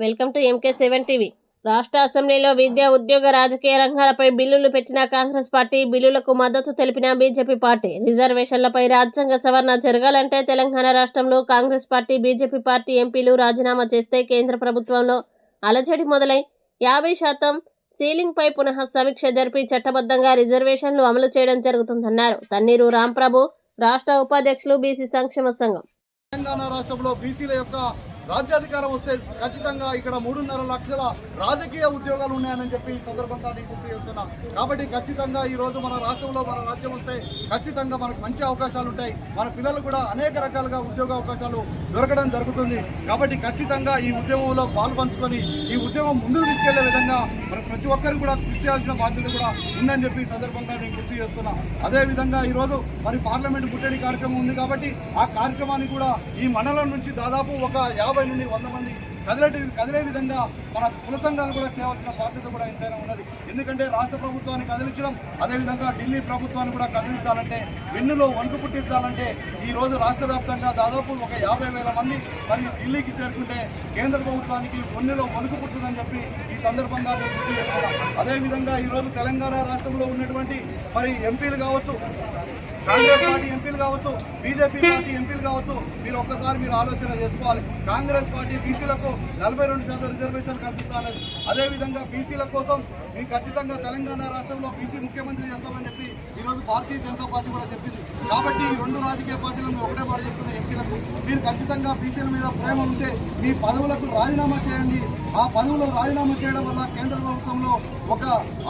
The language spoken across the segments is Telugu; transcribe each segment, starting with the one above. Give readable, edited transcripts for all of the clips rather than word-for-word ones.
Welcome to MK7 TV. రాష్ట్ర అసెంబ్లీలో విద్యా, ఉద్యోగ, రాజకీయ రంగాలపై బిల్లులు పెట్టిన కాంగ్రెస్ పార్టీ, బిల్లులకు మద్దతు తెలిపిన బీజేపీ పార్టీ. రిజర్వేషన్లపై రాజ్యాంగ సవరణ జరగాలంటే తెలంగాణ రాష్ట్రంలో కాంగ్రెస్ పార్టీ, బీజేపీ పార్టీ ఎంపీలు రాజీనామా చేస్తే కేంద్ర ప్రభుత్వంలో అలజడి మొదలై 50% సీలింగ్పై పునః సమీక్ష జరిపి చట్టబద్ధంగా రిజర్వేషన్లు అమలు చేయడం జరుగుతుందన్నారు తన్నీరు రాంప్రభు, రాష్ట్ర ఉపాధ్యక్షులు, బీసీ సంక్షేమ సంఘం. తెలంగాణ రాష్ట్రంలో బీసీల యొక్క రాజ్యాధికారం వస్తే ఖచ్చితంగా ఇక్కడ 3.5 లక్షల రాజకీయ ఉద్యోగాలు ఉన్నాయని చెప్పి ఈ సందర్భంగా నేను గుర్తు చేస్తున్నా. కాబట్టి ఖచ్చితంగా ఈ రోజు మన రాష్ట్రంలో మన రాజ్యం వస్తే ఖచ్చితంగా మనకు మంచి అవకాశాలు ఉంటాయి. మన పిల్లలు కూడా అనేక రకాలుగా ఉద్యోగ అవకాశాలు దొరకడం జరుగుతుంది. కాబట్టి ఖచ్చితంగా ఈ ఉద్యమంలో పాల్పంచుకొని ఈ ఉద్యమం ముందుకు తీసుకెళ్లే విధంగా మరి ప్రతి ఒక్కరు కూడా కృషి చేయాల్సిన బాధ్యత కూడా ఉందని చెప్పి ఈ సందర్భంగా నేను గుర్తు చేస్తున్నా. అదేవిధంగా ఈరోజు మరి పార్లమెంట్ ముట్టడి కార్యక్రమం ఉంది కాబట్టి ఆ కార్యక్రమాన్ని కూడా ఈ మండలం నుంచి దాదాపు ఒక 50 నుండి 100 మంది కదిలే విధంగా మన కుల సంఘాలు కూడా చేయవలసిన బాధ్యత కూడా ఎంతైనా ఉన్నది. ఎందుకంటే రాష్ట్ర ప్రభుత్వాన్ని కదిలించడం, అదేవిధంగా ఢిల్లీ ప్రభుత్వాన్ని కూడా కదిలించాలంటే, వెన్నులో వణుకు పుట్టించాలంటే ఈ రోజు రాష్ట్ర వ్యాప్తంగా దాదాపు ఒక 50,000 మంది మరి ఢిల్లీకి చేరుకుంటే కేంద్ర ప్రభుత్వానికి వెన్నులో వణుకు పుట్టిందని చెప్పి ఈ సందర్భంగా నేను గుర్తు చేస్తున్నాను. అదేవిధంగా ఈరోజు తెలంగాణ రాష్ట్రంలో ఉన్నటువంటి మరి ఎంపీలు కావచ్చు, కాంగ్రెస్ పార్టీ ఎంపీలు కావచ్చు, బీజేపీ పార్టీ ఎంపీలు కావచ్చు, మీరు ఒక్కసారి ఆలోచన చేసుకోవాలి. కాంగ్రెస్ పార్టీ బీసీలకు 42% రిజర్వేషన్ కల్పిస్తానది. అదేవిధంగా బీసీల కోసం మీరు ఖచ్చితంగా తెలంగాణ రాష్ట్రంలో బీసీ ముఖ్యమంత్రి చేస్తామని చెప్పి ఈరోజు భారతీయ జనతా పార్టీ కూడా చెప్పింది. కాబట్టి ఈ 2 రాజకీయ పార్టీలను ఒకటే మాట చెప్తున్న ఎంపీలకు మీరు ఖచ్చితంగా బీసీల మీద ప్రేమ ఉంటే మీ పదవులకు రాజీనామా చేయండి. ఆ పదవులో రాజీనామా చేయడం వల్ల కేంద్ర ప్రభుత్వంలో ఒక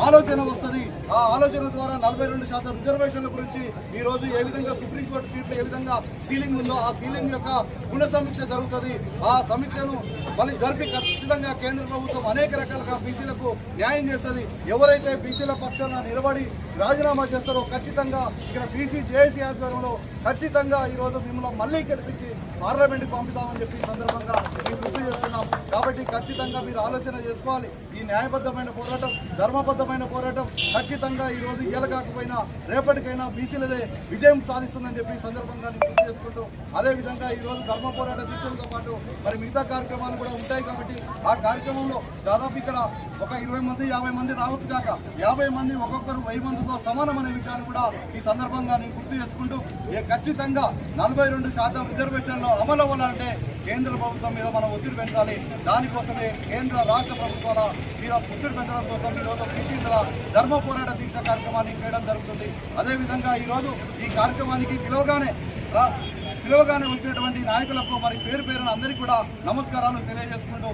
ఆలోచన వస్తుంది. ఆ ఆలోచన ద్వారా 42% రిజర్వేషన్ల గురించి ఈ రోజు ఏ విధంగా సుప్రీంకోర్టు తీర్పు ఏ విధంగా సీలింగ్ ఉందో ఆ సీలింగ్ యొక్క పునః సమీక్ష జరుగుతుంది. ఆ సమీక్షను మళ్ళీ జరిపి ఖచ్చితంగా కేంద్ర ప్రభుత్వం అనేక రకాలుగా బీసీలకు న్యాయం చేస్తుంది. ఎవరైతే బీసీల పక్షాన నిలబడి రాజీనామా చేస్తారో ఖచ్చితంగా ఇక్కడ బీసీ జేఏసీ ఆధ్వర్యంలో ఖచ్చితంగా ఈరోజు మిమ్మల్ని మళ్ళీ గెలిపించి పార్లమెంట్కి పంపుతామని చెప్పి ఈ సందర్భంగా మేము గుర్తు చేస్తున్నాం. కాబట్టి ఖచ్చితంగా మీరు ఆలోచన చేసుకోవాలి. ఈ న్యాయబద్ధమైన పోరాటం, ధర్మబద్ధమైన పోరాటం ఖచ్చితంగా ఈరోజు ఇయ్యాల కాకపోయినా రేపటికైనా బీసీలదే విజయం సాధిస్తుందని చెప్పి ఈ సందర్భంగా నేను గుర్తు చేసుకుంటూ, అదేవిధంగా ఈరోజు ధర్మ పోరాట దీక్షలతో పాటు మరి మిగతా కార్యక్రమాలు కూడా ఉంటాయి. కాబట్టి ఆ కార్యక్రమంలో దాదాపు ఇక్కడ ఒక 20 మంది 50 మంది రావచ్చు కాక 50 మంది ఒక్కొక్కరు 1000 మందితో సమానం అనే విషయాన్ని కూడా ఈ సందర్భంగా నేను గుర్తు చేసుకుంటూ, ఖచ్చితంగా 42% రిజర్వేషన్లో అమలు అవ్వాలంటే కేంద్ర ప్రభుత్వం మీద మనం ఒత్తిడి పెంచాలి. దానికోసమే కేంద్ర రాష్ట్ర ప్రభుత్వాల మీద ఒత్తిడి పెంచడం కోసం ఈరోజు బీసీల ధర్మ పోరాట దీక్ష కార్యక్రమాన్ని చేయడం జరుగుతుంది. అదేవిధంగా ఈరోజు ఈ కార్యక్రమానికి పిలువగానే వచ్చినటువంటి నాయకులకు మరి పేరు పేరున అందరికీ కూడా నమస్కారాలు తెలియజేసుకుంటూ